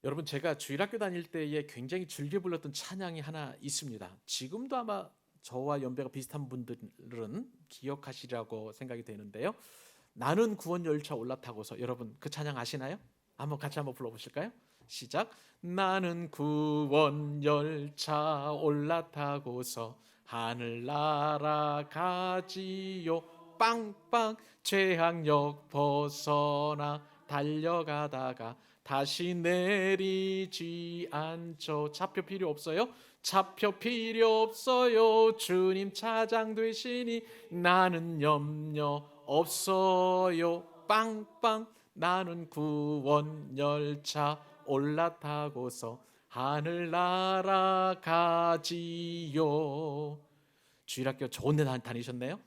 여러분, 제가 주일학교 다닐 때에 굉장히 즐겨 불렀던 찬양이 하나 있습니다. 지금도 아마 저와 연배가 비슷한 분들은 기억하시리라고 생각이 되는데요. 나는 구원 열차 올라타고서, 여러분 그 찬양 아시나요? 같이 한번 불러보실까요? 시작. 나는 구원 열차 올라타고서 하늘 날아가지요. 빵빵. 최악역 벗어나 달려가다가 다시 내리지 않죠. 차표 필요 없어요? 차표 필요 없어요. 주님 차장 되시니 나는 염려 없어요. 빵빵. 나는 구원 열차 올라타고서 하늘 날아가지요. 주일학교 좋은 데 다니셨네요.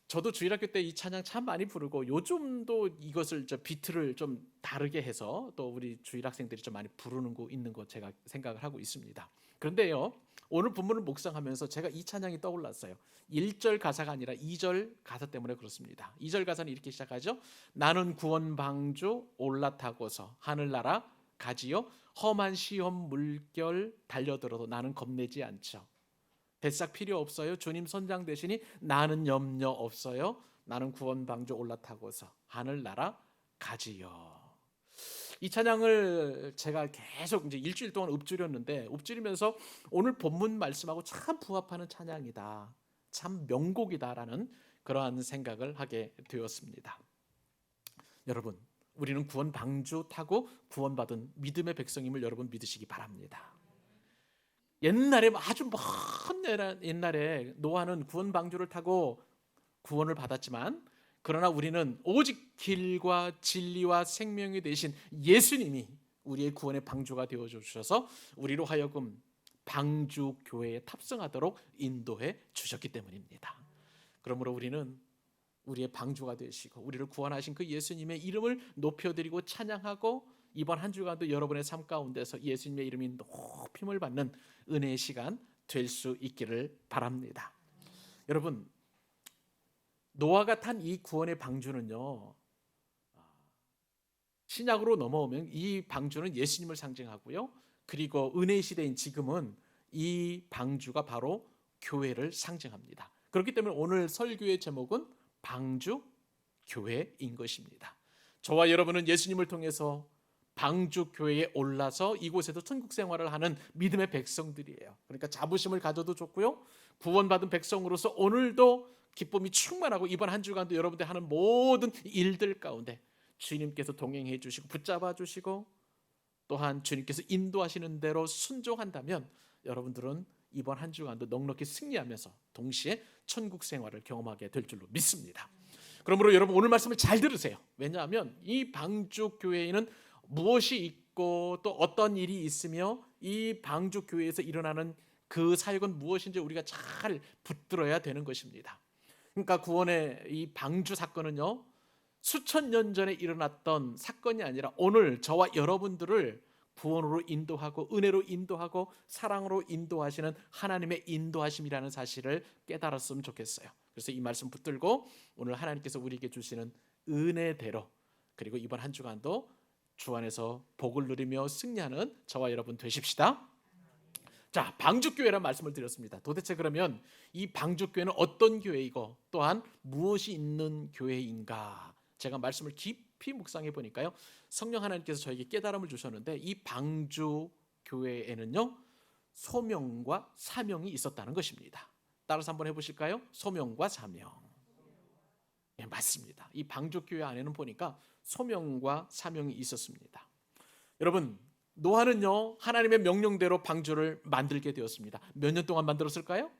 저도 주일학교 때 이 찬양 참 많이 부르고, 요즘도 이것을 비트를 좀 다르게 해서 또 우리 주일학생들이 좀 많이 부르는 거 있는 거 제가 생각을 하고 있습니다. 그런데요, 오늘 본문을 묵상하면서 제가 이 찬양이 떠올랐어요. 1절 가사가 아니라 2절 가사 때문에 그렇습니다. 2절 가사는 이렇게 시작하죠. 나는 구원 방주 올라타고서 하늘나라 가지요. 험한 시험 물결 달려들어도 나는 겁내지 않죠. 뱃삭 필요 없어요. 주님 선장 되시니 나는 염려 없어요. 나는 구원 방주 올라타고서 하늘 나라 가지요. 이 찬양을 제가 계속 이제 일주일 동안 읊조렸는데, 읊조리면서 오늘 본문 말씀하고 참 부합하는 찬양이다, 참 명곡이다라는 그러한 생각을 하게 되었습니다. 여러분, 우리는 구원 방주 타고 구원받은 믿음의 백성임을 여러분 믿으시기 바랍니다. 옛날에, 아주 먼 옛날에 노아는 구원 방주를 타고 구원을 받았지만, 그러나 우리는 오직 길과 진리와 생명이 되신 예수님이 우리의 구원의 방주가 되어 주셔서 우리로 하여금 방주 교회에 탑승하도록 인도해 주셨기 때문입니다. 그러므로 우리는 우리의 방주가 되시고 우리를 구원하신 그 예수님의 이름을 높여드리고 찬양하고, 이번 한 주간도 여러분의 삶 가운데서 예수님의 이름이 높임을 받는 은혜의 시간 될 수 있기를 바랍니다. 여러분, 노아가 탄 이 구원의 방주는요, 신약으로 넘어오면 이 방주는 예수님을 상징하고요, 그리고 은혜의 시대인 지금은 이 방주가 바로 교회를 상징합니다. 그렇기 때문에 오늘 설교의 제목은 방주 교회인 것입니다. 저와 여러분은 예수님을 통해서 방주 교회에 올라서 이곳에서 천국 생활을 하는 믿음의 백성들이에요. 그러니까 자부심을 가져도 좋고요, 구원받은 백성으로서 오늘도 기쁨이 충만하고, 이번 한 주간도 여러분들 하는 모든 일들 가운데 주님께서 동행해 주시고 붙잡아 주시고, 또한 주님께서 인도하시는 대로 순종한다면 여러분들은 이번 한 주간도 넉넉히 승리하면서 동시에 천국 생활을 경험하게 될 줄로 믿습니다. 그러므로 여러분, 오늘 말씀을 잘 들으세요. 왜냐하면 이 방주 교회에는 무엇이 있고 또 어떤 일이 있으며 이 방주 교회에서 일어나는 그 사역은 무엇인지 우리가 잘 붙들어야 되는 것입니다. 그러니까 구원의 이 방주 사건은요, 수천 년 전에 일어났던 사건이 아니라 오늘 저와 여러분들을 구원으로 인도하고 은혜로 인도하고 사랑으로 인도하시는 하나님의 인도하심이라는 사실을 깨달았으면 좋겠어요. 그래서 이 말씀 붙들고 오늘 하나님께서 우리에게 주시는 은혜대로, 그리고 이번 한 주간도 주 안에서 복을 누리며 승리하는 저와 여러분 되십시다. 자, 방주교회라는 말씀을 드렸습니다. 도대체 그러면 이 방주교회는 어떤 교회이고 또한 무엇이 있는 교회인가? 제가 말씀을 깊이 묵상해 보니까요, 성령 하나님께서 저에게 깨달음을 주셨는데, 이 방주교회에는요, 소명과 사명이 있었다는 것입니다. 따라서 한번 해보실까요? 소명과 사명. 네, 맞습니다. 이 방주교회 안에는 보니까 소명과 사명이 있었습니다. 여러분, 노아는요, 하나님의 명령대로 방주를 만들게 되었습니다. 몇 년 동안 만들었을까요?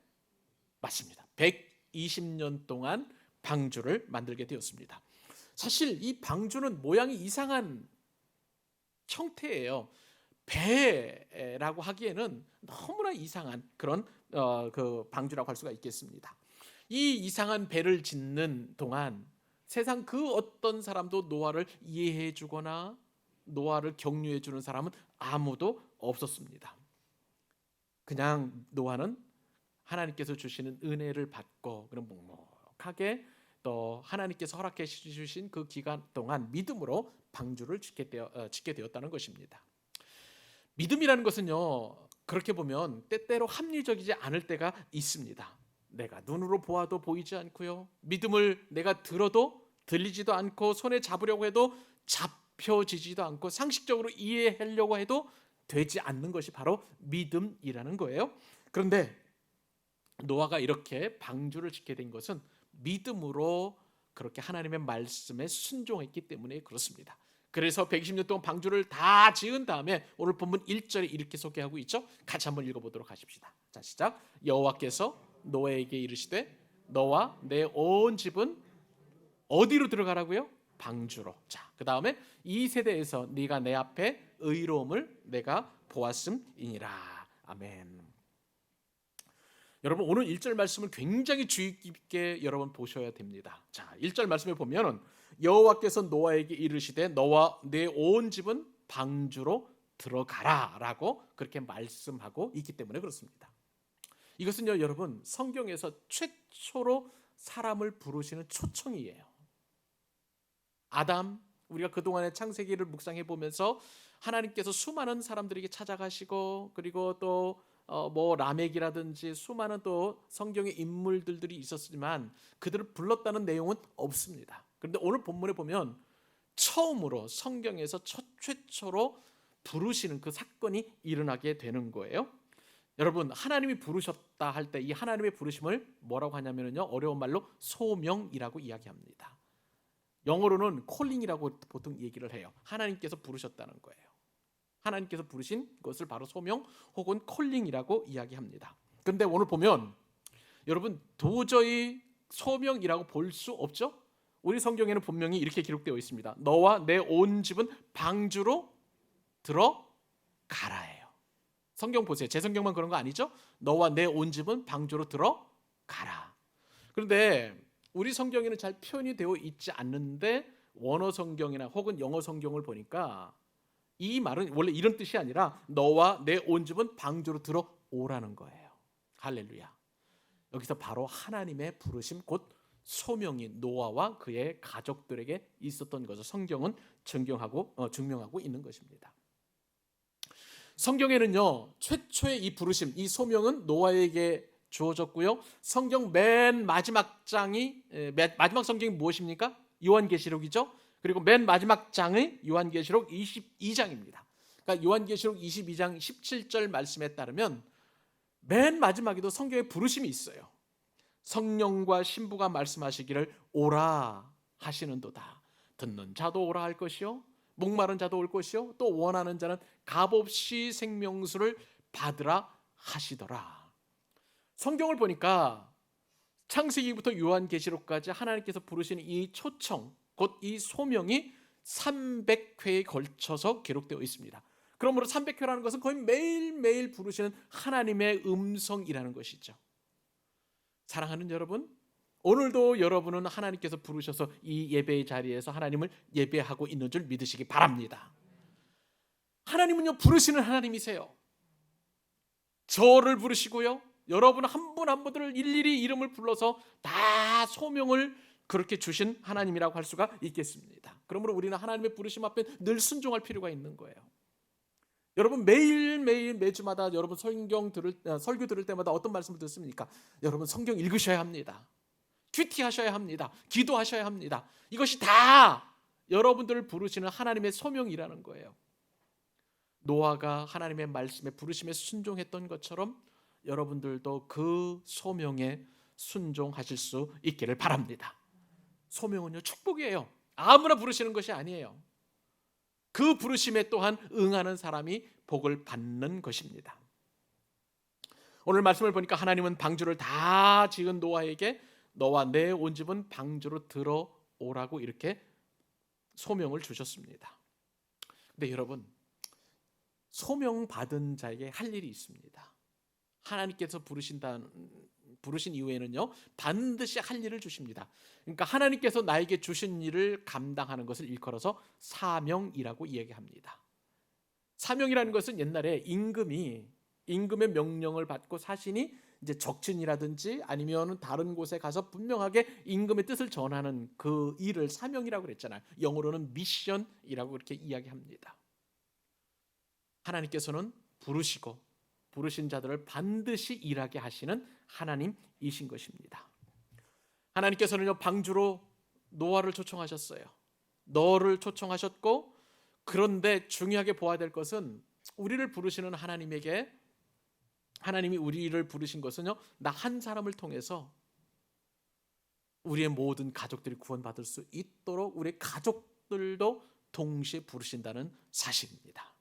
맞습니다. 120년 동안 방주를 만들게 되었습니다. 사실 이 방주는 모양이 이상한 형태예요. 배라고 하기에는 너무나 이상한 그런 그 방주라고 할 수가 있겠습니다. 이 이상한 배를 짓는 동안 세상 그 어떤 사람도 노아를 이해해 주거나 노아를 격려해 주는 사람은 아무도 없었습니다. 그냥 노아는 하나님께서 주시는 은혜를 받고 그런 묵묵하게 또 하나님께서 허락해 주신 그 기간 동안 믿음으로 방주를 짓게 되었다는 것입니다. 믿음이라는 것은요, 그렇게 보면 때때로 합리적이지 않을 때가 있습니다. 내가 눈으로 보아도 보이지 않고요, 믿음을 내가 들어도 들리지도 않고, 손에 잡으려고 해도 잡혀지지도 않고, 상식적으로 이해하려고 해도 되지 않는 것이 바로 믿음이라는 거예요. 그런데 노아가 이렇게 방주를 짓게 된 것은 믿음으로 그렇게 하나님의 말씀에 순종했기 때문에 그렇습니다. 그래서 120년 동안 방주를 다 지은 다음에 오늘 본문 1절에 이렇게 소개하고 있죠. 같이 한번 읽어보도록 하십시다. 자, 시작. 여호와께서 노아에게 이르시되 너와 내 온 집은 어디로 들어가라고요? 방주로. 자, 그 다음에 이 세대에서 네가 내 앞에 의로움을 내가 보았음이니라. 아멘. 여러분, 오늘 1절 말씀을 굉장히 주의 깊게 여러분 보셔야 됩니다. 자, 1절 말씀에 보면은 여호와께서 노아에게 이르시되 너와 내 온 집은 방주로 들어가라라고 그렇게 말씀하고 있기 때문에 그렇습니다. 이것은요, 여러분, 성경에서 최초로 사람을 부르시는 초청이에요. 아담, 우리가 그동안의 창세기를 묵상해 보면서 하나님께서 수많은 사람들에게 찾아가시고, 그리고 또 라멕이라든지 수많은 또 성경의 인물들이 있었지만 그들을 불렀다는 내용은 없습니다. 그런데 오늘 본문에 보면 처음으로 성경에서 최초로 부르시는 그 사건이 일어나게 되는 거예요. 여러분, 하나님이 부르셨다 할 때 이 하나님의 부르심을 뭐라고 하냐면요, 어려운 말로 소명이라고 이야기합니다. 영어로는 콜링이라고 보통 얘기를 해요. 하나님께서 부르셨다는 거예요. 하나님께서 부르신 것을 바로 소명 혹은 콜링이라고 이야기합니다. 그런데 오늘 보면 여러분, 도저히 소명이라고 볼 수 없죠? 우리 성경에는 분명히 이렇게 기록되어 있습니다. 너와 내 온 집은 방주로 들어가라예요. 성경 보세요. 제 성경만 그런 거 아니죠? 너와 내 온 집은 방주로 들어가라. 그런데 우리 성경에는 잘 표현이 되어 있지 않는데 원어 성경이나 혹은 영어 성경을 보니까 이 말은 원래 이런 뜻이 아니라 너와 내 온 집은 방주로 들어오라는 거예요. 할렐루야. 여기서 바로 하나님의 부르심, 곧 소명이 노아와 그의 가족들에게 있었던 것을 성경은 증명하고 있는 것입니다. 성경에는요, 최초의 이 부르심, 이 소명은 노아에게 주어졌고요. 성경 맨 마지막 성경이 무엇입니까? 요한계시록이죠. 그리고 맨 마지막 장의 요한계시록 22장입니다. 그러니까 요한계시록 22장 17절 말씀에 따르면 맨 마지막에도 성경에 부르심이 있어요. 성령과 신부가 말씀하시기를 오라 하시는도다. 듣는 자도 오라 할 것이요, 목마른 자도 올 것이요, 또 원하는 자는 값없이 생명수를 받으라 하시더라. 성경을 보니까 창세기부터 요한계시록까지 하나님께서 부르시는 이 초청, 곧 이 소명이 300회에 걸쳐서 기록되어 있습니다. 그러므로 300회라는 것은 거의 매일매일 부르시는 하나님의 음성이라는 것이죠. 사랑하는 여러분, 오늘도 여러분은 하나님께서 부르셔서 이 예배의 자리에서 하나님을 예배하고 있는 줄 믿으시기 바랍니다. 하나님은요, 부르시는 하나님이세요. 저를 부르시고요, 여러분 한 분 한 분들을 일일이 이름을 불러서 다 소명을 그렇게 주신 하나님이라고 할 수가 있겠습니다. 그러므로 우리는 하나님의 부르심 앞에 늘 순종할 필요가 있는 거예요. 여러분, 매일매일 매주마다 여러분 설교 들을 때마다 어떤 말씀을 듣습니까? 여러분, 성경 읽으셔야 합니다. 큐티하셔야 합니다. 기도하셔야 합니다. 이것이 다 여러분들을 부르시는 하나님의 소명이라는 거예요. 노아가 하나님의 말씀에 부르심에 순종했던 것처럼 여러분들도 그 소명에 순종하실 수 있기를 바랍니다. 소명은요, 축복이에요. 아무나 부르시는 것이 아니에요. 그 부르심에 또한 응하는 사람이 복을 받는 것입니다. 오늘 말씀을 보니까 하나님은 방주를 다 지은 노아에게 너와 내 온 집은 방주로 들어오라고 이렇게 소명을 주셨습니다. 근데 여러분, 소명 받은 자에게 할 일이 있습니다. 하나님께서 부르신 이후에는요, 반드시 할 일을 주십니다. 그러니까 하나님께서 나에게 주신 일을 감당하는 것을 일컬어서 사명이라고 이야기합니다. 사명이라는 것은 옛날에 임금의 명령을 받고 사신이 이제 적진이라든지 아니면 다른 곳에 가서 분명하게 임금의 뜻을 전하는 그 일을 사명이라고 그랬잖아요. 영어로는 미션이라고 그렇게 이야기합니다. 하나님께서는 부르신 자들을 반드시 일하게 하시는 하나님이신 것입니다. 하나님께서는요, 방주로 노아를 초청하셨어요. 너를 초청하셨고, 그런데 중요하게 보아야 될 것은 우리를 부르시는 하나님이 우리를 부르신 것은요, 나 한 사람을 통해서 우리의 모든 가족들이 구원받을 수 있도록 우리 가족들도 동시에 부르신다는 사실입니다.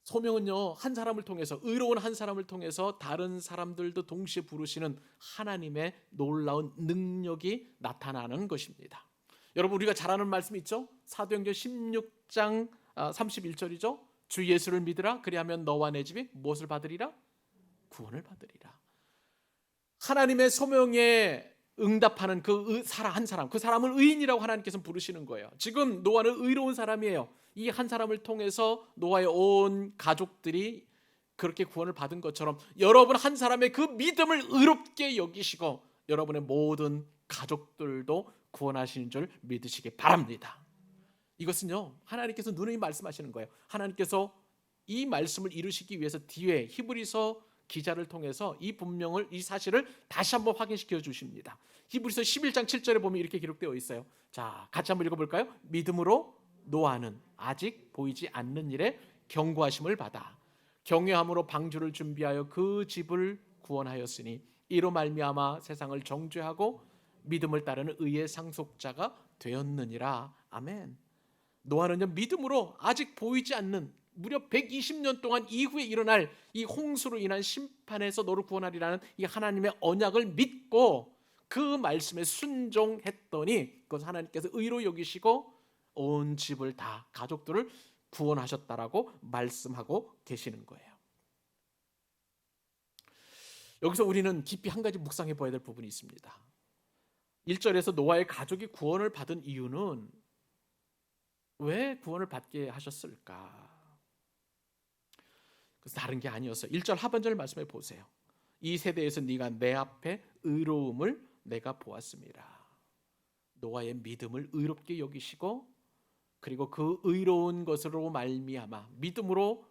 소명은요, 한 사람을 통해서, 의로운 한 사람을 통해서 다른 사람들도 동시에 부르시는 하나님의 놀라운 능력이 나타나는 것입니다. 여러분, 우리가 잘 아는 말씀 있죠? 사도행전 16장 31절이죠. 주 예수를 믿으라, 그리하면 너와 내 집이 무엇을 받으리라? 구원을 받으리라. 하나님의 소명에 응답하는 한 사람, 그 사람을 의인이라고 하나님께서 부르시는 거예요. 지금 노아는 의로운 사람이에요. 이 한 사람을 통해서 노아의 온 가족들이 그렇게 구원을 받은 것처럼 여러분 한 사람의 그 믿음을 의롭게 여기시고 여러분의 모든 가족들도 구원하시는 줄 믿으시기 바랍니다. 이것은요, 하나님께서 누누이 말씀하시는 거예요. 하나님께서 이 말씀을 이루시기 위해서 뒤에 히브리서 기자를 통해서 이 사실을 다시 한번 확인시켜 주십니다. 히브리서 11장 7절에 보면 이렇게 기록되어 있어요. 자, 같이 한번 읽어볼까요? 믿음으로 노아는 아직 보이지 않는 일에 경고하심을 받아 경외함으로 방주를 준비하여 그 집을 구원하였으니 이로 말미암아 세상을 정죄하고 믿음을 따르는 의의 상속자가 되었느니라. 아멘. 노아는요, 믿음으로 아직 보이지 않는 무려 120년 동안 이후에 일어날 이 홍수로 인한 심판에서 너를 구원하리라는 이 하나님의 언약을 믿고 그 말씀에 순종했더니 그것을 하나님께서 의로 여기시고 온 집을 다 가족들을 구원하셨다라고 말씀하고 계시는 거예요. 여기서 우리는 깊이 한 가지 묵상해 봐야 될 부분이 있습니다. 1절에서 노아의 가족이 구원을 받은 이유는 왜 구원을 받게 하셨을까? 그래서 다른 게 아니었어요. 1절 하반절 말씀해 보세요. 이 세대에서 네가 내 앞에 의로움을 내가 보았습니다. 노아의 믿음을 의롭게 여기시고 그리고 그 의로운 것으로 말미암아 믿음으로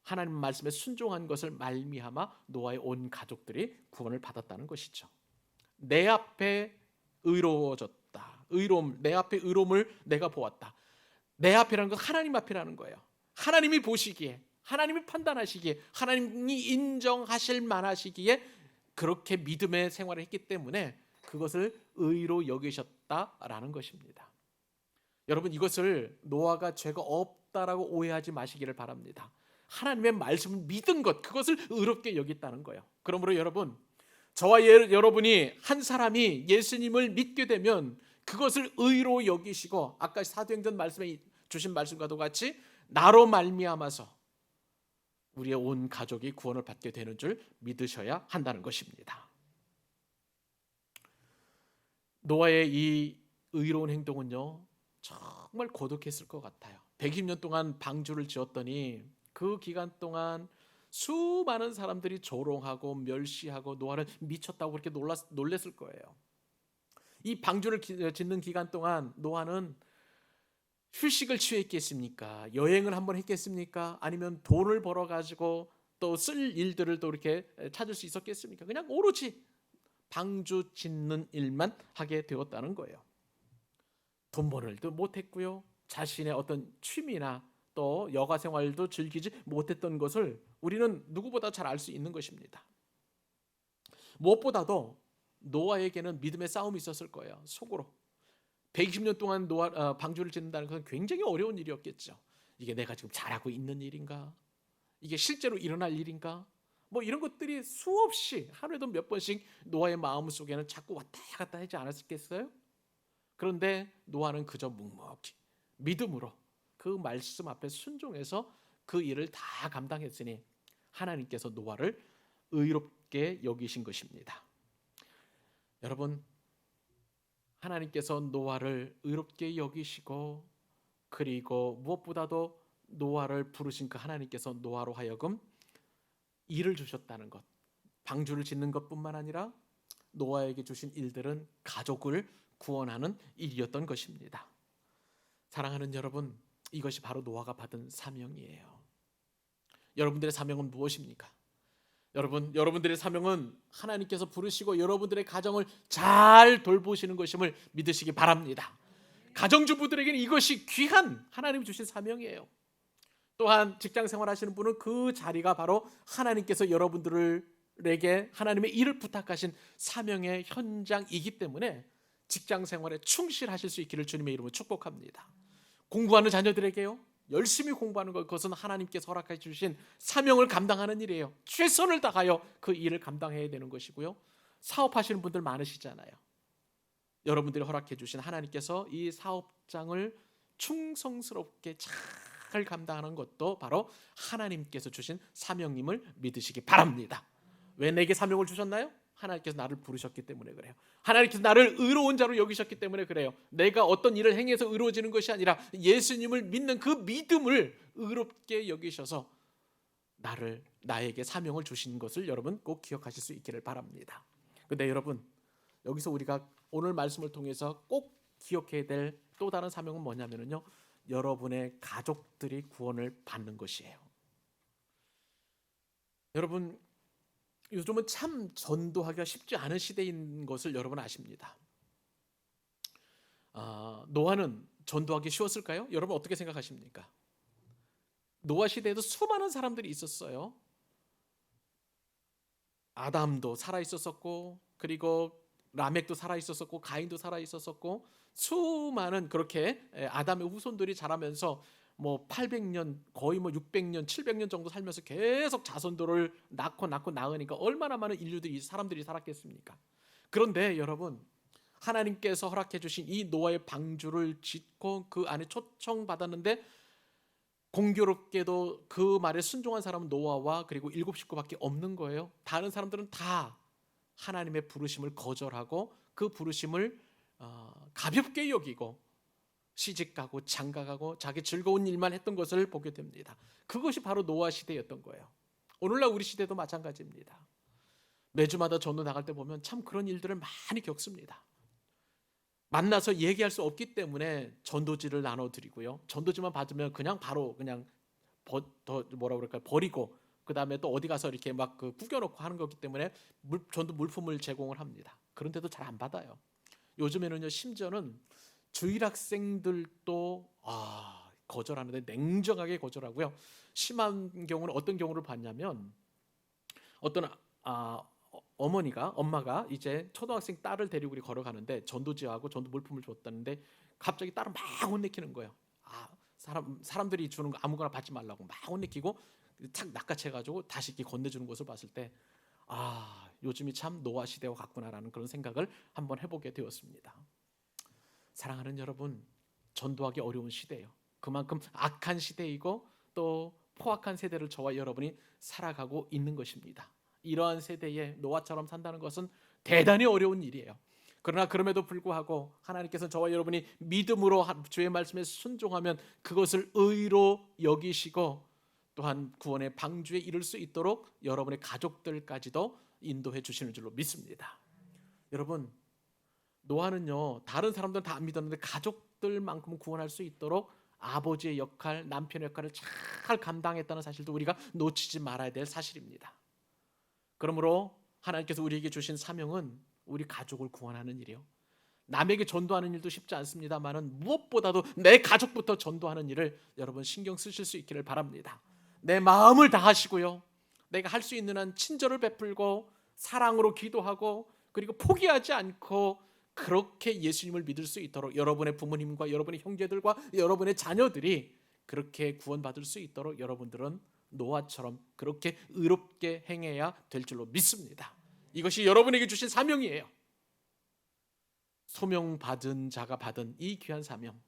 하나님 말씀에 순종한 것을 말미암아 노아의 온 가족들이 구원을 받았다는 것이죠. 내 앞에 의로워졌다. 내 앞에 의로움을 내가 보았다. 내 앞이라는 건 하나님 앞이라는 거예요. 하나님이 보시기에, 하나님이 판단하시기에, 하나님이 인정하실 만하시기에 그렇게 믿음의 생활을 했기 때문에 그것을 의로 여기셨다라는 것입니다. 여러분, 이것을 노아가 죄가 없다라고 오해하지 마시기를 바랍니다. 하나님의 말씀을 믿은 것, 그것을 의롭게 여겼다는 거예요. 그러므로 여러분, 저와 여러분이 한 사람이 예수님을 믿게 되면 그것을 의로 여기시고 아까 사도행전 말씀에 주신 말씀과도 같이 나로 말미암아서 우리의 온 가족이 구원을 받게 되는 줄 믿으셔야 한다는 것입니다. 노아의 이 의로운 행동은요, 정말 고독했을 것 같아요. 120년 동안 방주를 지었더니 그 기간 동안 수많은 사람들이 조롱하고 멸시하고 노아는 미쳤다고 그렇게 놀랬을 거예요. 이 방주를 짓는 기간 동안 노아는 휴식을 취했겠습니까? 여행을 한번 했겠습니까? 아니면 돈을 벌어 가지고 또 쓸 일들을 또 이렇게 찾을 수 있었겠습니까? 그냥 오로지 방주 짓는 일만 하게 되었다는 거예요. 돈 버는 일도 못했고요. 자신의 어떤 취미나 또 여가 생활도 즐기지 못했던 것을 우리는 누구보다 잘 알 수 있는 것입니다. 무엇보다도 노아에게는 믿음의 싸움이 있었을 거예요. 속으로 120년 동안 방주를 짓는다는 것은 굉장히 어려운 일이었겠죠. 이게 내가 지금 잘하고 있는 일인가? 이게 실제로 일어날 일인가? 뭐 이런 것들이 수없이 하루에도 몇 번씩 노아의 마음속에는 자꾸 왔다 갔다 하지 않았겠어요? 그런데 노아는 그저 묵묵히 믿음으로 그 말씀 앞에 순종해서 그 일을 다 감당했으니 하나님께서 노아를 의롭게 여기신 것입니다. 여러분, 하나님께서 노아를 의롭게 여기시고 그리고 무엇보다도 노아를 부르신 그 하나님께서 노아로 하여금 일을 주셨다는 것, 방주를 짓는 것뿐만 아니라 노아에게 주신 일들은 가족을 구원하는 일이었던 것입니다. 사랑하는 여러분, 이것이 바로 노아가 받은 사명이에요. 여러분들의 사명은 무엇입니까? 여러분들의 사명은 하나님께서 부르시고 여러분들의 가정을 잘 돌보시는 것임을 믿으시기 바랍니다. 가정주부들에게는 이것이 귀한 하나님이 주신 사명이에요. 또한 직장 생활하시는 분은 그 자리가 바로 하나님께서 여러분들에게 하나님의 일을 부탁하신 사명의 현장이기 때문에 직장 생활에 충실하실 수 있기를 주님의 이름으로 축복합니다. 공부하는 자녀들에게요, 열심히 공부하는 것, 그것은 하나님께서 허락해 주신 사명을 감당하는 일이에요. 최선을 다하여 그 일을 감당해야 되는 것이고요. 사업하시는 분들 많으시잖아요. 여러분들이 허락해 주신 하나님께서 이 사업장을 충성스럽게 잘 감당하는 것도 바로 하나님께서 주신 사명임을 믿으시기 바랍니다. 왜 내게 사명을 주셨나요? 하나님께서 나를 부르셨기 때문에 그래요. 하나님께서 나를 의로운 자로 여기셨기 때문에 그래요. 내가 어떤 일을 행해서 의로워지는 것이 아니라 예수님을 믿는 그 믿음을 의롭게 여기셔서 나에게 사명을 주신 것을 여러분 꼭 기억하실 수 있기를 바랍니다. 근데 여러분, 여기서 우리가 오늘 말씀을 통해서 꼭 기억해야 될 또 다른 사명은 뭐냐면요, 여러분의 가족들이 구원을 받는 것이에요. 여러분, 요즘은 참 전도하기가 쉽지 않은 시대인 것을 여러분 아십니다. 노아는 전도하기 쉬웠을까요? 여러분 어떻게 생각하십니까? 노아 시대에도 수많은 사람들이 있었어요. 아담도 살아 있었었고, 그리고 라멕도 살아 있었었고, 가인도 살아 있었었고, 수많은 그렇게 아담의 후손들이 자라면서 뭐 800년, 거의 뭐 600년, 700년 정도 살면서 계속 자손들을 낳고 낳으니까 얼마나 많은 사람들이 살았겠습니까? 그런데 여러분, 하나님께서 허락해 주신 이 노아의 방주를 짓고 그 안에 초청받았는데, 공교롭게도 그 말에 순종한 사람은 노아와 그리고 7식구밖에 없는 거예요. 다른 사람들은 다 하나님의 부르심을 거절하고 그 부르심을 가볍게 여기고 시집가고 장가가고 자기 즐거운 일만 했던 것을 보게 됩니다. 그것이 바로 노아 시대였던 거예요. 오늘날 우리 시대도 마찬가지입니다. 매주마다 전도 나갈 때 보면 참 그런 일들을 많이 겪습니다. 만나서 얘기할 수 없기 때문에 전도지를 나눠드리고요. 전도지만 받으면 그냥 바로 버리고 그 다음에 또 어디 가서 이렇게 막 구겨놓고 하는 거기 때문에 전도 물품을 제공을 합니다. 그런데도 잘 안 받아요. 요즘에는요, 심지어는 주일학생들도 거절하는데 냉정하게 거절하고요. 심한 경우는 어떤 경우를 봤냐면, 어떤 엄마가 이제 초등학생 딸을 데리고 걸어가는데 전도지하고 전도 물품을 줬다는데 갑자기 딸을 막 혼내키는 거예요. 사람들이 주는 거 아무거나 받지 말라고 막 혼내키고 착 낚아채가지고 다시 이렇게 건네주는 것을 봤을 때 요즘이 참 노아 시대와 같구나라는 그런 생각을 한번 해보게 되었습니다. 사랑하는 여러분, 전도하기 어려운 시대예요. 그만큼 악한 시대이고 또 포악한 세대를 저와 여러분이 살아가고 있는 것입니다. 이러한 세대에 노아처럼 산다는 것은 대단히 어려운 일이에요. 그러나 그럼에도 불구하고 하나님께서 저와 여러분이 믿음으로 주의 말씀에 순종하면 그것을 의로 여기시고 또한 구원의 방주에 이를 수 있도록 여러분의 가족들까지도 인도해 주시는 줄로 믿습니다. 여러분, 노아는요, 다른 사람들은 다 안 믿었는데 가족들만큼은 구원할 수 있도록 아버지의 역할, 남편의 역할을 잘 감당했다는 사실도 우리가 놓치지 말아야 될 사실입니다. 그러므로 하나님께서 우리에게 주신 사명은 우리 가족을 구원하는 일이요, 남에게 전도하는 일도 쉽지 않습니다만은 무엇보다도 내 가족부터 전도하는 일을 여러분 신경 쓰실 수 있기를 바랍니다. 내 마음을 다하시고요, 내가 할 수 있는 한 친절을 베풀고 사랑으로 기도하고 그리고 포기하지 않고 그렇게 예수님을 믿을 수 있도록 여러분의 부모님과 여러분의 형제들과 여러분의 자녀들이 그렇게 구원받을 수 있도록 여러분들은 노아처럼 그렇게 의롭게 행해야 될 줄로 믿습니다. 이것이 여러분에게 주신 사명이에요. 소명받은 자가 받은 이 귀한 사명,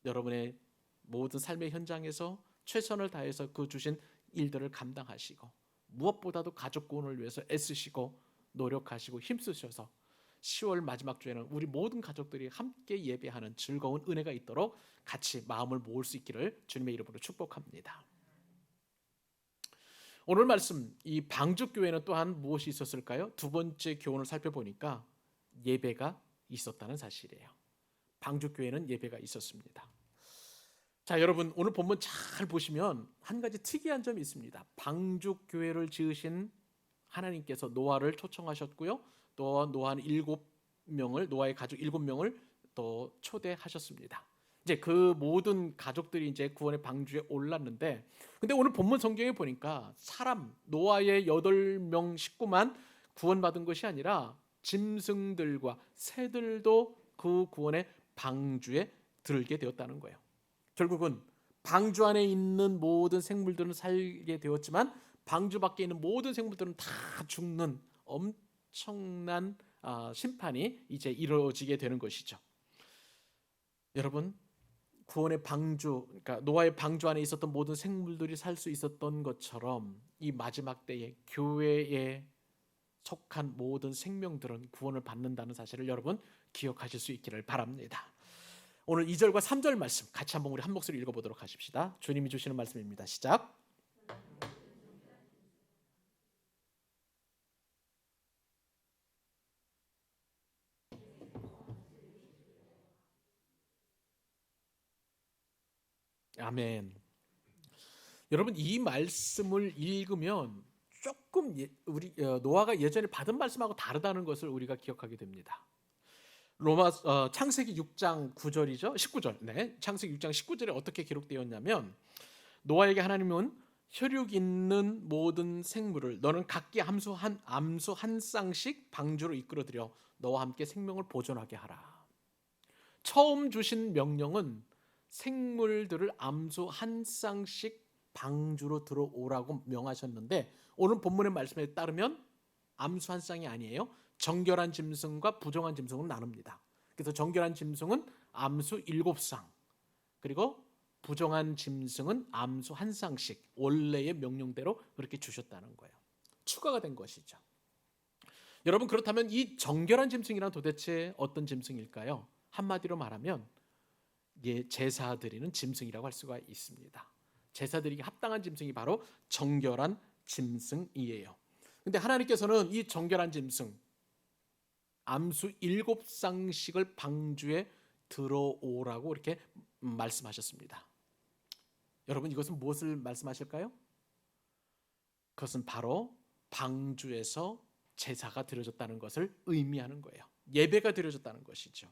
여러분의 모든 삶의 현장에서 최선을 다해서 그 주신 일들을 감당하시고 무엇보다도 가족 구원을 위해서 애쓰시고 노력하시고 힘쓰셔서 10월 마지막 주에는 우리 모든 가족들이 함께 예배하는 즐거운 은혜가 있도록 같이 마음을 모을 수 있기를 주님의 이름으로 축복합니다. 오늘 말씀 이 방주교회는 또한 무엇이 있었을까요? 두 번째 교훈을 살펴보니까 예배가 있었다는 사실이에요. 방주교회는 예배가 있었습니다. 자, 여러분 오늘 본문 잘 보시면 한 가지 특이한 점이 있습니다. 방주교회를 지으신 하나님께서 노아를 초청하셨고요. 또 노아는 7명을, 노아의 가족 7명을 또 초대하셨습니다. 이제 그 모든 가족들이 이제 구원의 방주에 올랐는데, 근데 오늘 본문 성경에 보니까 사람 노아의 8명 식구만 구원받은 것이 아니라 짐승들과 새들도 그 구원의 방주에 들게 되었다는 거예요. 결국은 방주 안에 있는 모든 생물들은 살게 되었지만 방주 밖에 있는 모든 생물들은 다 죽는 엄청난 심판이 이제 이루어지게 되는 것이죠. 여러분, 구원의 방주, 그러니까 노아의 방주 안에 있었던 모든 생물들이 살 수 있었던 것처럼 이 마지막 때에 교회에 속한 모든 생명들은 구원을 받는다는 사실을 여러분 기억하실 수 있기를 바랍니다. 오늘 2절과 3절 말씀 같이 한번 우리 한 목소리 읽어보도록 하십시다. 주님이 주시는 말씀입니다. 시작. 아멘. 여러분 이 말씀을 읽으면 조금 우리 노아가 예전에 받은 말씀하고 다르다는 것을 우리가 기억하게 됩니다. 창세기 6장 9절이죠. 19절. 네. 창세기 6장 19절에 어떻게 기록되었냐면 노아에게 하나님은 혈육 있는 모든 생물을 너는 각기 암수 한 쌍씩 방주로 이끌어들여 너와 함께 생명을 보존하게 하라. 처음 주신 명령은 생물들을 암수 한 쌍씩 방주로 들어오라고 명하셨는데 오늘 본문의 말씀에 따르면 암수 한 쌍이 아니에요. 정결한 짐승과 부정한 짐승은 나눕니다. 그래서 정결한 짐승은 암수 7쌍, 그리고 부정한 짐승은 암수 한 쌍씩 원래의 명령대로 그렇게 주셨다는 거예요. 추가가 된 것이죠. 여러분 그렇다면 이 정결한 짐승이란 도대체 어떤 짐승일까요? 한마디로 말하면 제사 드리는 짐승이라고 할 수가 있습니다. 제사 드리기 합당한 짐승이 바로 정결한 짐승이에요. 근데 하나님께서는 이 정결한 짐승 암수 7쌍씩을 방주에 들어오라고 이렇게 말씀하셨습니다. 여러분 이것은 무엇을 말씀하실까요? 그것은 바로 방주에서 제사가 드려졌다는 것을 의미하는 거예요. 예배가 드려졌다는 것이죠.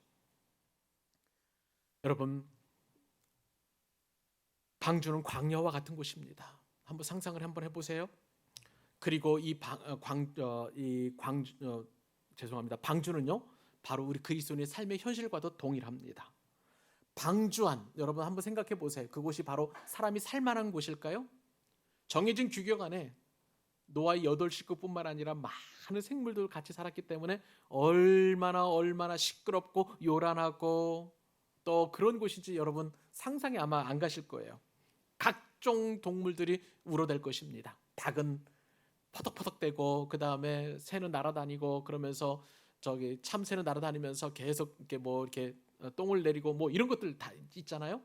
여러분 방주는 광야와 같은 곳입니다. 한번 상상을 한번 해보세요. 그리고 방주는요 바로 우리 그리스도인의 삶의 현실과도 동일합니다. 방주 안 여러분 한번 생각해 보세요. 그곳이 바로 사람이 살만한 곳일까요? 정해진 규격 안에 노아의 8식구뿐만 아니라 많은 생물들 같이 살았기 때문에 얼마나 시끄럽고 요란하고 또 그런 곳인지 여러분 상상이 아마 안 가실 거예요. 각종 동물들이 울어댈 것입니다. 닭은 퍼덕퍼덕대고 그 다음에 새는 날아다니고 그러면서 참새는 날아다니면서 계속 이렇게 똥을 내리고 이런 것들 다 있잖아요.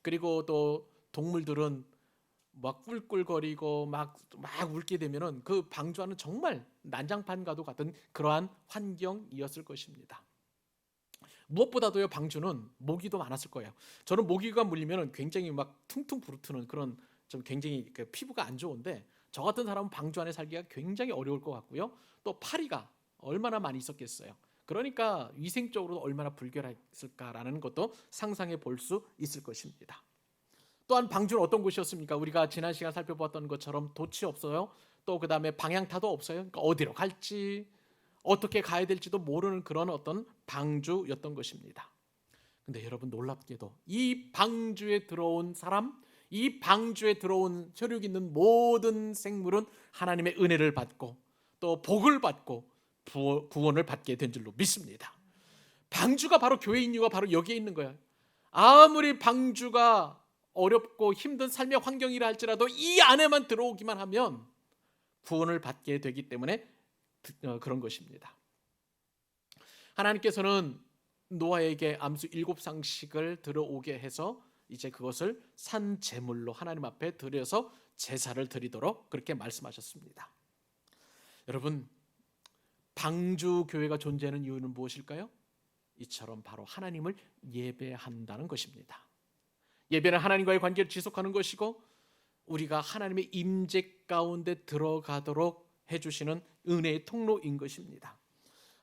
그리고 또 동물들은 막 꿀꿀거리고 막 울게 되면은 그 방주하는 정말 난장판과도 같은 그러한 환경이었을 것입니다. 무엇보다도요 방주는 모기도 많았을 거예요. 저는 모기가 물리면 굉장히 막 퉁퉁 부르트는 그런 좀 굉장히 피부가 안 좋은데 저 같은 사람은 방주 안에 살기가 굉장히 어려울 것 같고요. 또 파리가 얼마나 많이 있었겠어요. 그러니까 위생적으로 얼마나 불결했을까라는 것도 상상해 볼 수 있을 것입니다. 또한 방주는 어떤 곳이었습니까? 우리가 지난 시간 살펴봤던 것처럼 돛이 없어요. 또 그 다음에 방향타도 없어요. 그러니까 어디로 갈지 어떻게 가야 될지도 모르는 그런 어떤 방주였던 것입니다. 근데 여러분 놀랍게도 이 방주에 들어온 사람, 이 방주에 들어온 혈육 있는 모든 생물은 하나님의 은혜를 받고 또 복을 받고 구원을 받게 된 줄로 믿습니다. 방주가 바로 교회인 이유가 바로 여기에 있는 거예요. 아무리 방주가 어렵고 힘든 삶의 환경이라 할지라도 이 안에만 들어오기만 하면 구원을 받게 되기 때문에 그런 것입니다. 하나님께서는 노아에게 암수 7쌍씩을 들어오게 해서 이제 그것을 산 제물로 하나님 앞에 드려서 제사를 드리도록 그렇게 말씀하셨습니다. 여러분, 방주 교회가 존재하는 이유는 무엇일까요? 이처럼 바로 하나님을 예배한다는 것입니다. 예배는 하나님과의 관계를 지속하는 것이고 우리가 하나님의 임재 가운데 들어가도록 해주시는 은혜의 통로인 것입니다.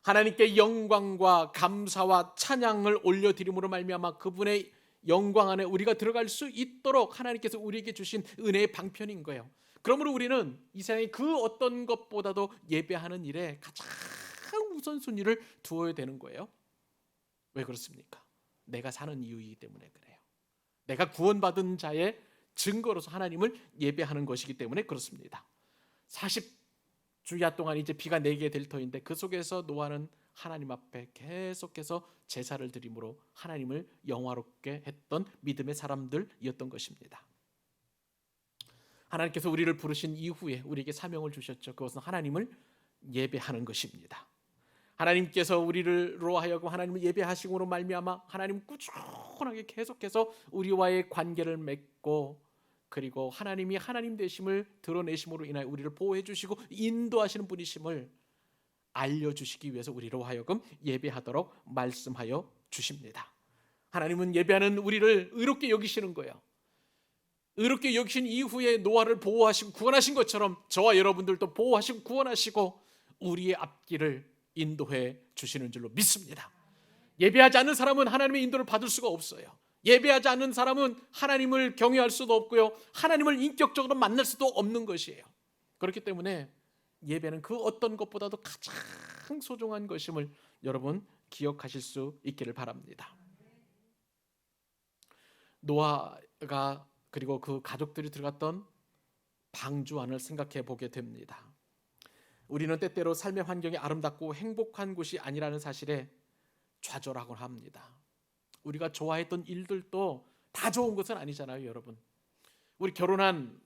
하나님께 영광과 감사와 찬양을 올려드림으로 말미암아 그분의 영광 안에 우리가 들어갈 수 있도록 하나님께서 우리에게 주신 은혜의 방편인 거예요. 그러므로 우리는 이 세상의 그 어떤 것보다도 예배하는 일에 가장 우선순위를 두어야 되는 거예요. 왜 그렇습니까? 내가 사는 이유이기 때문에 그래요. 내가 구원받은 자의 증거로서 하나님을 예배하는 것이기 때문에 그렇습니다. 40주야 동안 이제 비가 내게 될 터인데 그 속에서 노아는 하나님 앞에 계속해서 제사를 드림으로 하나님을 영화롭게 했던 믿음의 사람들이었던 것입니다. 하나님께서 우리를 부르신 이후에 우리에게 사명을 주셨죠. 그것은 하나님을 예배하는 것입니다. 하나님께서 우리로 하여금 하나님을 예배하심으로 말미암아 하나님 꾸준하게 계속해서 우리와의 관계를 맺고 그리고 하나님이 하나님 되심을 드러내심으로 인하여 우리를 보호해 주시고 인도하시는 분이심을 알려주시기 위해서 우리로 하여금 예배하도록 말씀하여 주십니다. 하나님은 예배하는 우리를 의롭게 여기시는 거예요. 의롭게 여기신 이후에 노아를 보호하시고 구원하신 것처럼 저와 여러분들도 보호하시고 구원하시고 우리의 앞길을 인도해 주시는 줄로 믿습니다. 예배하지 않는 사람은 하나님의 인도를 받을 수가 없어요. 예배하지 않는 사람은 하나님을 경외할 수도 없고요, 하나님을 인격적으로 만날 수도 없는 것이에요. 그렇기 때문에 예배는 그 어떤 것보다도 가장 소중한 것임을 여러분 기억하실 수 있기를 바랍니다. 노아가 그리고 그 가족들이 들어갔던 방주 안을 생각해 보게 됩니다. 우리는 때때로 삶의 환경이 아름답고 행복한 곳이 아니라는 사실에 좌절하곤 합니다. 우리가 좋아했던 일들도 다 좋은 것은 아니잖아요, 여러분. 우리 결혼한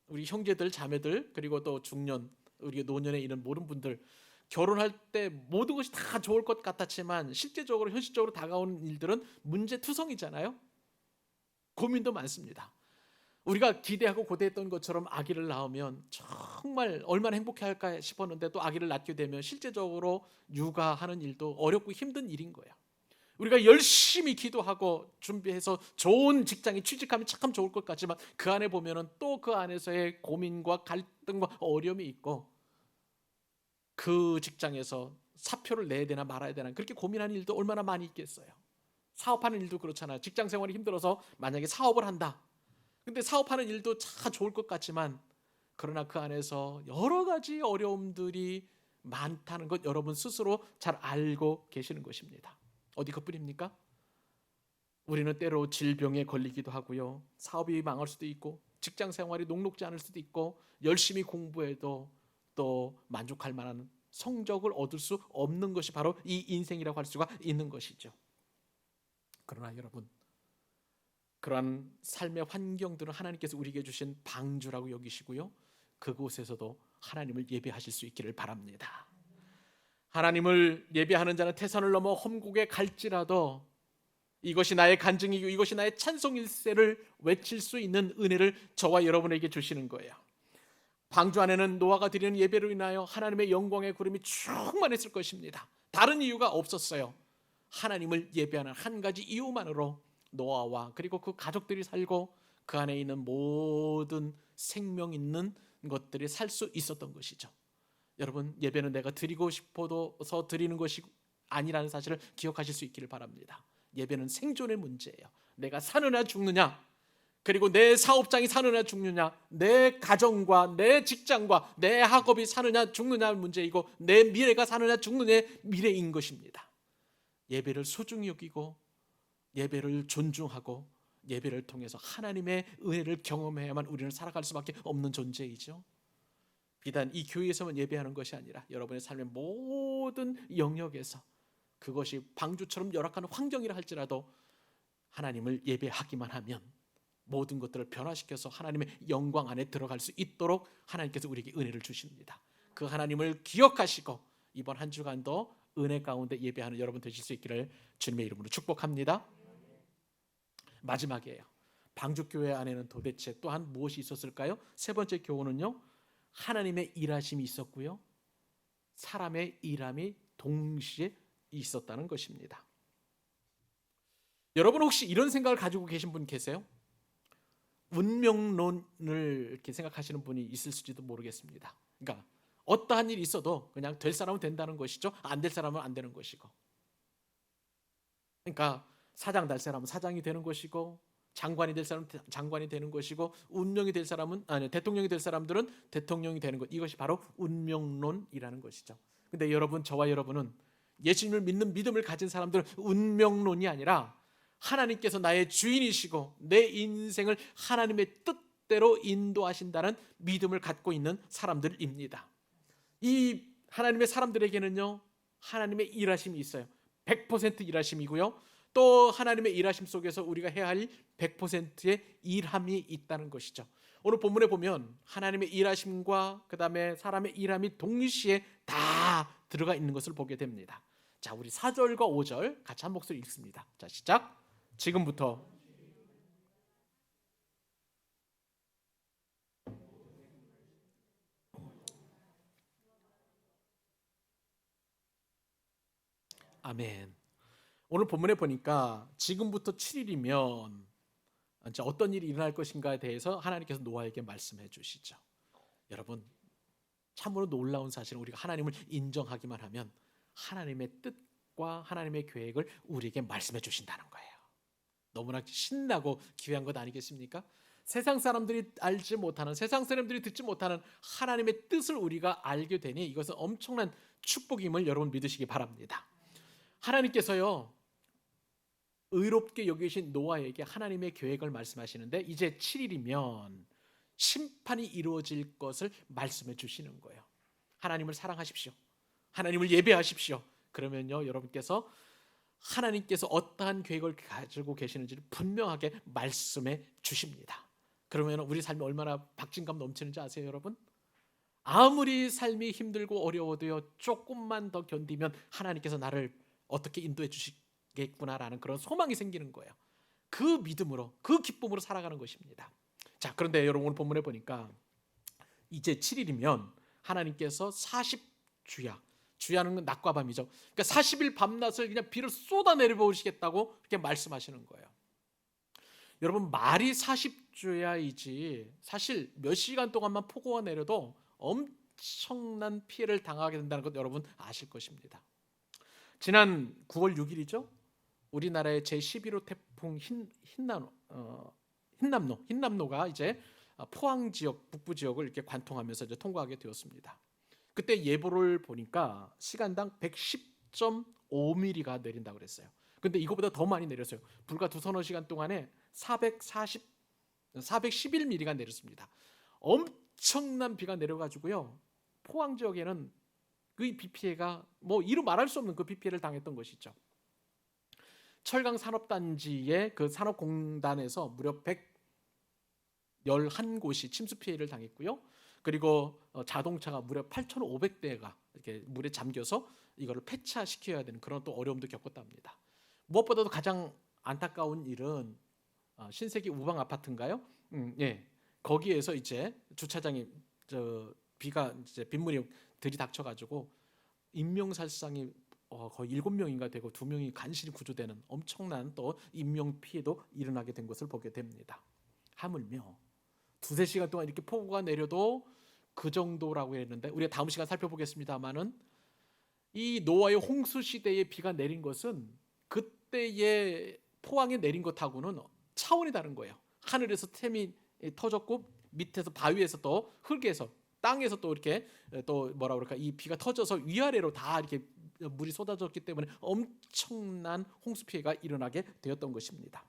우리 형제들, 자매들, 그리고 또 중년, 우리 노년에 있는 모든 분들, 결혼할 때 모든 것이 다 좋을 것 같았지만 실제적으로 현실적으로 다가오는 일들은 문제투성이잖아요. 고민도 많습니다. 우리가 기대하고 고대했던 것처럼 아기를 낳으면 정말 얼마나 행복해할까 싶었는데 또 아기를 낳게 되면 실제적으로 육아하는 일도 어렵고 힘든 일인 거예요. 우리가 열심히 기도하고 준비해서 좋은 직장에 취직하면 참 좋을 것 같지만 그 안에 보면은 또 그 안에서의 고민과 갈등과 어려움이 있고 그 직장에서 사표를 내야 되나 말아야 되나 그렇게 고민하는 일도 얼마나 많이 있겠어요. 사업하는 일도 그렇잖아요. 직장 생활이 힘들어서 만약에 사업을 한다. 근데 사업하는 일도 참 좋을 것 같지만 그러나 그 안에서 여러 가지 어려움들이 많다는 것 여러분 스스로 잘 알고 계시는 것입니다. 어디 그뿐입니까? 우리는 때로 질병에 걸리기도 하고요, 사업이 망할 수도 있고 직장 생활이 녹록지 않을 수도 있고 열심히 공부해도 또 만족할 만한 성적을 얻을 수 없는 것이 바로 이 인생이라고 할 수가 있는 것이죠. 그러나 여러분, 그러한 삶의 환경들은 하나님께서 우리에게 주신 방주라고 여기시고요, 그곳에서도 하나님을 예배하실 수 있기를 바랍니다. 하나님을 예배하는 자는 태산을 넘어 험곡에 갈지라도 이것이 나의 간증이고 이것이 나의 찬송일세를 외칠 수 있는 은혜를 저와 여러분에게 주시는 거예요. 방주 안에는 노아가 드리는 예배로 인하여 하나님의 영광의 구름이 충만했을 것입니다. 다른 이유가 없었어요. 하나님을 예배하는 한 가지 이유만으로 노아와 그리고 그 가족들이 살고 그 안에 있는 모든 생명 있는 것들이 살 수 있었던 것이죠. 여러분, 예배는 내가 드리고 싶어서 드리는 것이 아니라는 사실을 기억하실 수 있기를 바랍니다. 예배는 생존의 문제예요. 내가 사느냐 죽느냐, 그리고 내 사업장이 사느냐 죽느냐, 내 가정과 내 직장과 내 학업이 사느냐 죽느냐 문제이고 내 미래가 사느냐 죽느냐의 미래인 것입니다. 예배를 소중히 여기고 예배를 존중하고 예배를 통해서 하나님의 은혜를 경험해야만 우리는 살아갈 수밖에 없는 존재이죠. 비단 이 교회에서만 예배하는 것이 아니라 여러분의 삶의 모든 영역에서 그것이 방주처럼 열악한 환경이라 할지라도 하나님을 예배하기만 하면 모든 것들을 변화시켜서 하나님의 영광 안에 들어갈 수 있도록 하나님께서 우리에게 은혜를 주십니다. 그 하나님을 기억하시고 이번 한 주간도 은혜 가운데 예배하는 여러분 되실 수 있기를 주님의 이름으로 축복합니다. 마지막이에요. 방주교회 안에는 도대체 또한 무엇이 있었을까요? 세 번째 교훈은요, 하나님의 일하심이 있었고요, 사람의 일함이 동시에 있었다는 것입니다. 여러분 혹시 이런 생각을 가지고 계신 분 계세요? 운명론을 이렇게 생각하시는 분이 있을지도 모르겠습니다. 그러니까 어떠한 일이 있어도 그냥 될 사람은 된다는 것이죠, 안 될 사람은 안 되는 것이고, 그러니까 사장 될 사람은 사장이 되는 것이고, 장관이 될 사람은 장관이 되는 것이고, 운명이 될 사람은, 아니, 대통령이 될 사람들은 대통령이 되는 것, 이것이 바로 운명론이라는 것이죠. 근데 여러분, 저와 여러분은, 예수님을 믿는 믿음을 가진 사람들은 운명론이 아니라 하나님께서 나의 주인이시고 내 인생을 하나님의 뜻대로 인도하신다는 믿음을 갖고 있는 사람들입니다. 이 하나님의 사람들에게는요, 하나님의 일하심이 있어요. 100% 일하심이고요, 또 하나님의 일하심 속에서 우리가 해야 할 100%의 일함이 있다는 것이죠. 오늘 본문에 보면 하나님의 일하심과 그 다음에 사람의 일함이 동시에 다 들어가 있는 것을 보게 됩니다. 자, 우리 4절과 5절 같이 한 목소리 읽습니다. 자, 시작. 지금부터 아멘. 오늘 본문에 보니까 지금부터 7일이면 이제 어떤 일이 일어날 것인가에 대해서 하나님께서 노아에게 말씀해 주시죠. 여러분, 참으로 놀라운 사실은 우리가 하나님을 인정하기만 하면 하나님의 뜻과 하나님의 계획을 우리에게 말씀해 주신다는 거예요. 너무나 신나고 귀한 것 아니겠습니까? 세상 사람들이 알지 못하는, 세상 사람들이 듣지 못하는 하나님의 뜻을 우리가 알게 되니 이것은 엄청난 축복임을 여러분 믿으시기 바랍니다. 하나님께서요, 의롭게 여기신 노아에게 하나님의 계획을 말씀하시는데 이제 7일이면 심판이 이루어질 것을 말씀해 주시는 거예요. 하나님을 사랑하십시오. 하나님을 예배하십시오. 그러면요, 여러분께서 하나님께서 어떠한 계획을 가지고 계시는지를 분명하게 말씀해 주십니다. 그러면 우리 삶이 얼마나 박진감 넘치는지 아세요, 여러분? 아무리 삶이 힘들고 어려워도요, 조금만 더 견디면 하나님께서 나를 어떻게 인도해 주시겠구나라는 그런 소망이 생기는 거예요. 그 믿음으로, 그 기쁨으로 살아가는 것입니다. 자, 그런데 여러분 오늘 본문에 보니까 이제 7일이면 하나님께서 40주야, 주야는 낮과 밤이죠. 그러니까 40일 밤낮을 그냥 비를 쏟아내려 보시겠다고 이렇게 말씀하시는 거예요. 여러분, 말이 40주야이지 사실 몇 시간 동안만 폭우가 내려도 엄청난 피해를 당하게 된다는 것 여러분 아실 것입니다. 지난 9월 6일이죠. 우리나라의 제11호 태풍 흰남노가 이제 포항 지역, 북부 지역을 이렇게 관통하면서 이제 통과하게 되었습니다. 그때 예보를 보니까 시간당 110.5mm가 내린다고 그랬어요. 근데 이거보다 더 많이 내렸어요. 불과 두서너 시간 동안에 411mm가 내렸습니다. 엄청난 비가 내려가지고요, 포항 지역에는 그 비 피해가 뭐 이루 말할 수 없는 그 비 피해를 당했던 것이죠. 철강 산업단지의 그 산업공단에서 무려 111곳이 침수 피해를 당했고요. 그리고 자동차가 무려 8,500대가 이렇게 물에 잠겨서 이거를 폐차시켜야 되는 그런 또 어려움도 겪었답니다. 무엇보다도 가장 안타까운 일은 신세계 우방 아파트인가요? 예, 거기에서 이제 주차장에 비가 이제 빗물이 들이닥쳐가지고 인명살상이 거의 7명인가 되고 2명이 간신히 구조되는 엄청난 또 인명 피해도 일어나게 된 것을 보게 됩니다. 하물며 두세 시간 동안 이렇게 폭우가 내려도 그 정도라고 했는데, 우리가 다음 시간 살펴보겠습니다만은 이 노아의 홍수 시대에 비가 내린 것은 그때의 포항에 내린 것하고는 차원이 다른 거예요. 하늘에서 샘이 터졌고 밑에서 바위에서 또 흙에서 땅에서 또 이렇게 또 뭐라 그럴까, 이 비가 터져서 위아래로 다 이렇게 물이 쏟아졌기 때문에 엄청난 홍수 피해가 일어나게 되었던 것입니다.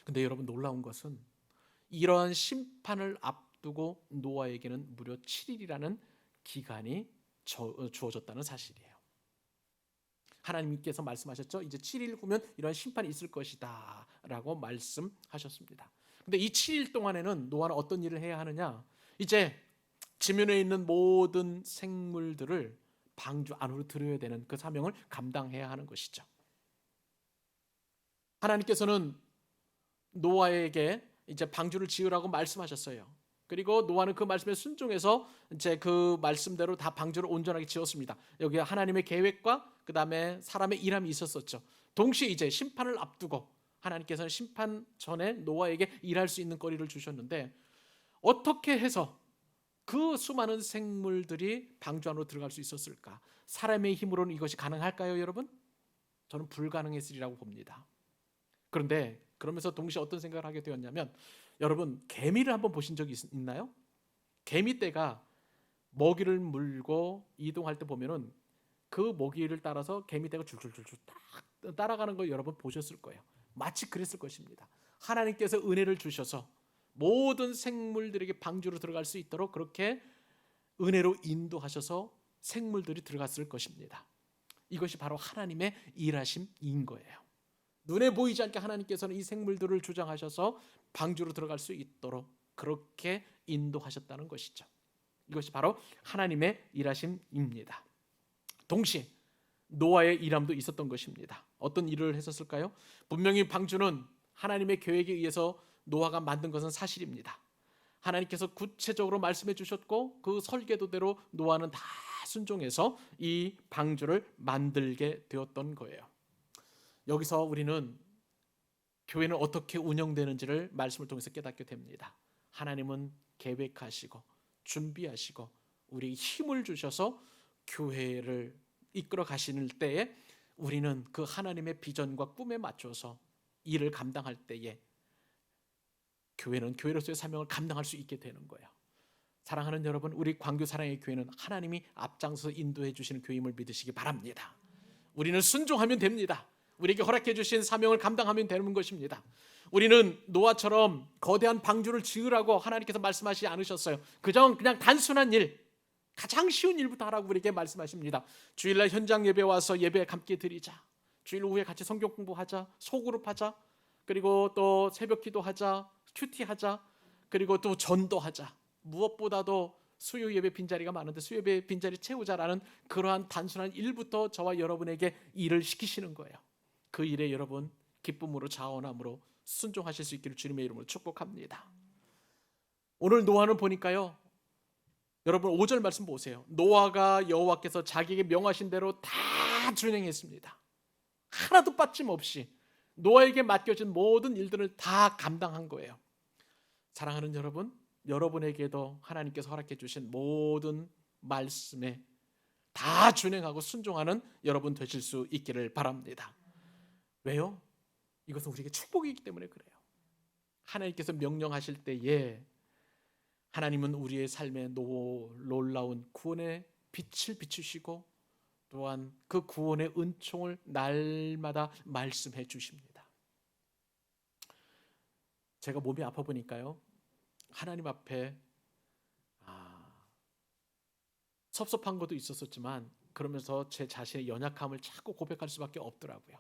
근데 여러분, 놀라운 것은 이러한 심판을 앞두고 노아에게는 무려 7일이라는 기간이 주어졌다는 사실이에요. 하나님께서 말씀하셨죠. 이제 7일 후면 이러한 심판이 있을 것이다 라고 말씀하셨습니다. 근데 이 7일 동안에는 노아는 어떤 일을 해야 하느냐, 이제 지면에 있는 모든 생물들을 방주 안으로 들여야 되는 그 사명을 감당해야 하는 것이죠. 하나님께서는 노아에게 이제 방주를 지으라고 말씀하셨어요. 그리고 노아는 그 말씀에 순종해서 이제 그 말씀대로 다 방주를 온전하게 지었습니다. 여기 하나님의 계획과 그 다음에 사람의 일함이 있었었죠. 동시에 이제 심판을 앞두고 하나님께서는 심판 전에 노아에게 일할 수 있는 거리를 주셨는데, 어떻게 해서 그 수많은 생물들이 방주 안으로 들어갈 수 있었을까? 사람의 힘으로는 이것이 가능할까요, 여러분? 저는 불가능했으리라고 봅니다. 그런데 그러면서 동시에 어떤 생각을 하게 되었냐면, 여러분 개미를 한번 보신 적이 있나요? 개미떼가 먹이를 물고 이동할 때 보면은 그 먹이를 따라서 개미떼가 줄줄줄줄 딱 따라가는 거 여러분 보셨을 거예요. 마치 그랬을 것입니다. 하나님께서 은혜를 주셔서 모든 생물들에게 방주로 들어갈 수 있도록 그렇게 은혜로 인도하셔서 생물들이 들어갔을 것입니다. 이것이 바로 하나님의 일하심인 거예요. 눈에 보이지 않게 하나님께서는 이 생물들을 주장하셔서 방주로 들어갈 수 있도록 그렇게 인도하셨다는 것이죠. 이것이 바로 하나님의 일하심입니다. 동시에 노아의 일함도 있었던 것입니다. 어떤 일을 했었을까요? 분명히 방주는 하나님의 계획에 의해서 노아가 만든 것은 사실입니다. 하나님께서 구체적으로 말씀해 주셨고 그 설계도대로 노아는 다 순종해서 이 방주를 만들게 되었던 거예요. 여기서 우리는 교회는 어떻게 운영되는지를 말씀을 통해서 깨닫게 됩니다. 하나님은 계획하시고 준비하시고 우리에게 힘을 주셔서 교회를 이끌어 가시는 때에 우리는 그 하나님의 비전과 꿈에 맞춰서 일을 감당할 때에 교회는 교회로서의 사명을 감당할 수 있게 되는 거예요. 사랑하는 여러분, 우리 광교 사랑의 교회는 하나님이 앞장서서 인도해 주시는 교회임을 믿으시기 바랍니다. 우리는 순종하면 됩니다. 우리에게 허락해 주신 사명을 감당하면 되는 것입니다. 우리는 노아처럼 거대한 방주를 지으라고 하나님께서 말씀하시지 않으셨어요. 그냥 단순한 일, 가장 쉬운 일부터 하라고 우리에게 말씀하십니다. 주일날 현장 예배 와서 예배 함께 드리자. 주일 오후에 같이 성경 공부하자. 소그룹 하자. 그리고 또 새벽 기도하자. 큐티하자. 그리고 또 전도하자. 무엇보다도 수요 예배 빈자리가 많은데 수요 예배 빈자리 채우자라는 그러한 단순한 일부터 저와 여러분에게 일을 시키시는 거예요. 그 일에 여러분 기쁨으로 자원함으로 순종하실 수 있기를 주님의 이름으로 축복합니다. 오늘 노아는 보니까요, 여러분 5절 말씀 보세요. 노아가 여호와께서 자기에게 명하신 대로 다 준행했습니다. 하나도 빠짐없이 노아에게 맡겨진 모든 일들을 다 감당한 거예요. 사랑하는 여러분, 여러분에게도 하나님께서 허락해 주신 모든 말씀에 다 준행하고 순종하는 여러분 되실 수 있기를 바랍니다. 왜요? 이것은 우리에게 축복이기 때문에 그래요. 하나님께서 명령하실 때에 하나님은 우리의 삶에 놀라운 구원의 빛을 비추시고 또한 그 구원의 은총을 날마다 말씀해 주십니다. 제가 몸이 아파 보니까요, 하나님 앞에 섭섭한 것도 있었지만 그러면서 제 자신의 연약함을 자꾸 고백할 수밖에 없더라고요.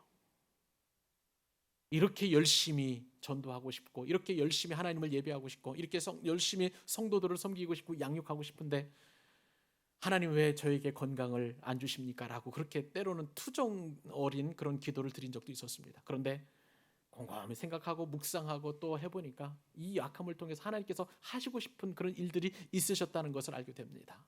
이렇게 열심히 전도하고 싶고 이렇게 열심히 하나님을 예배하고 싶고 이렇게 열심히 성도들을 섬기고 싶고 양육하고 싶은데 하나님 왜 저에게 건강을 안 주십니까? 라고 그렇게 때로는 투정 어린 그런 기도를 드린 적도 있었습니다. 그런데 곰곰이 생각하고 묵상하고 또 해보니까 이 약함을 통해서 하나님께서 하시고 싶은 그런 일들이 있으셨다는 것을 알게 됩니다.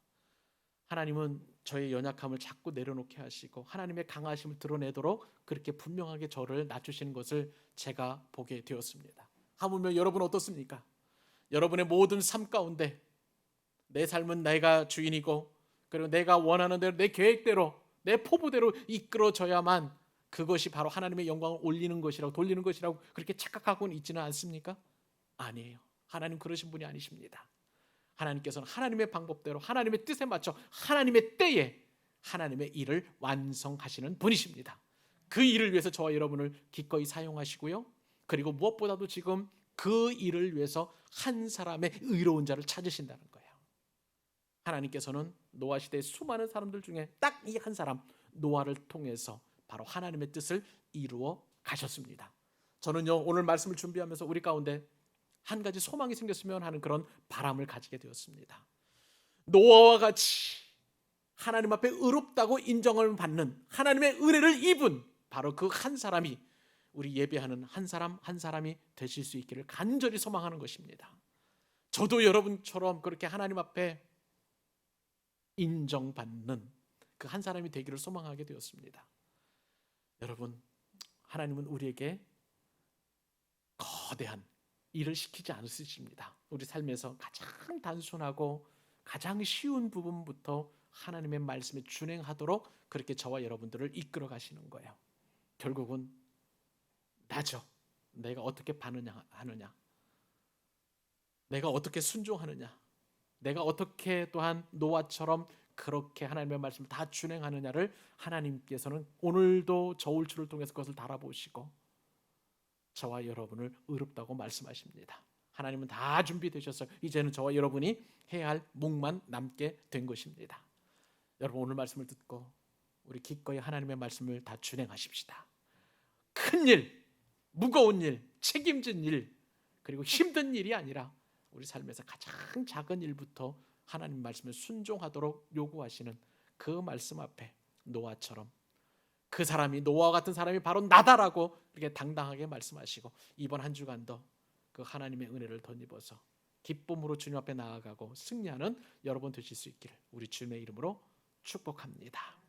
하나님은 저의 연약함을 자꾸 내려놓게 하시고 하나님의 강하심을 드러내도록 그렇게 분명하게 저를 낮추시는 것을 제가 보게 되었습니다. 하물며 여러분 어떻습니까? 여러분의 모든 삶 가운데 내 삶은 내가 주인이고 그리고 내가 원하는 대로 내 계획대로 내 포부대로 이끌어져야만 그것이 바로 하나님의 영광을 올리는 것이라고 돌리는 것이라고 그렇게 착각하고는 있지는 않습니까? 아니에요. 하나님 그러신 분이 아니십니다. 하나님께서는 하나님의 방법대로 하나님의 뜻에 맞춰 하나님의 때에 하나님의 일을 완성하시는 분이십니다. 그 일을 위해서 저와 여러분을 기꺼이 사용하시고요. 그리고 무엇보다도 지금 그 일을 위해서 한 사람의 의로운 자를 찾으신다는 거예요. 하나님께서는 노아 시대의 수많은 사람들 중에 딱 이 한 사람 노아를 통해서 바로 하나님의 뜻을 이루어 가셨습니다. 저는요 오늘 말씀을 준비하면서 우리 가운데 한 가지 소망이 생겼으면 하는 그런 바람을 가지게 되었습니다. 노아와 같이 하나님 앞에 의롭다고 인정을 받는 하나님의 은혜를 입은 바로 그 한 사람이 우리 예배하는 한 사람 한 사람이 되실 수 있기를 간절히 소망하는 것입니다. 저도 여러분처럼 그렇게 하나님 앞에 인정받는 그 한 사람이 되기를 소망하게 되었습니다. 여러분, 하나님은 우리에게 거대한 일을 시키지 않으십니다. 우리 삶에서 가장 단순하고 가장 쉬운 부분부터 하나님의 말씀에 준행하도록 그렇게 저와 여러분들을 이끌어 가시는 거예요. 결국은 나죠. 내가 어떻게 하느냐, 내가 어떻게 순종하느냐, 내가 어떻게 또한 노아처럼 그렇게 하나님의 말씀을 다 준행하느냐를 하나님께서는 오늘도 저울추를 통해서 그것을 달아보시고 저와 여러분을 의롭다고 말씀하십니다. 하나님은 다 준비되셨어요. 이제는 저와 여러분이 해야 할 몫만 남게 된 것입니다. 여러분, 오늘 말씀을 듣고 우리 기꺼이 하나님의 말씀을 다 준행하십시다. 큰 일, 무거운 일, 책임진 일, 그리고 힘든 일이 아니라 우리 삶에서 가장 작은 일부터 하나님 말씀에 순종하도록 요구하시는 그 말씀 앞에 노아처럼 그 사람이, 노아와 같은 사람이 바로 나다라고 이렇게 당당하게 말씀하시고 이번 한 주간도 그 하나님의 은혜를 덧입어서 기쁨으로 주님 앞에 나아가고 승리하는 여러분 되실 수 있기를 우리 주님의 이름으로 축복합니다.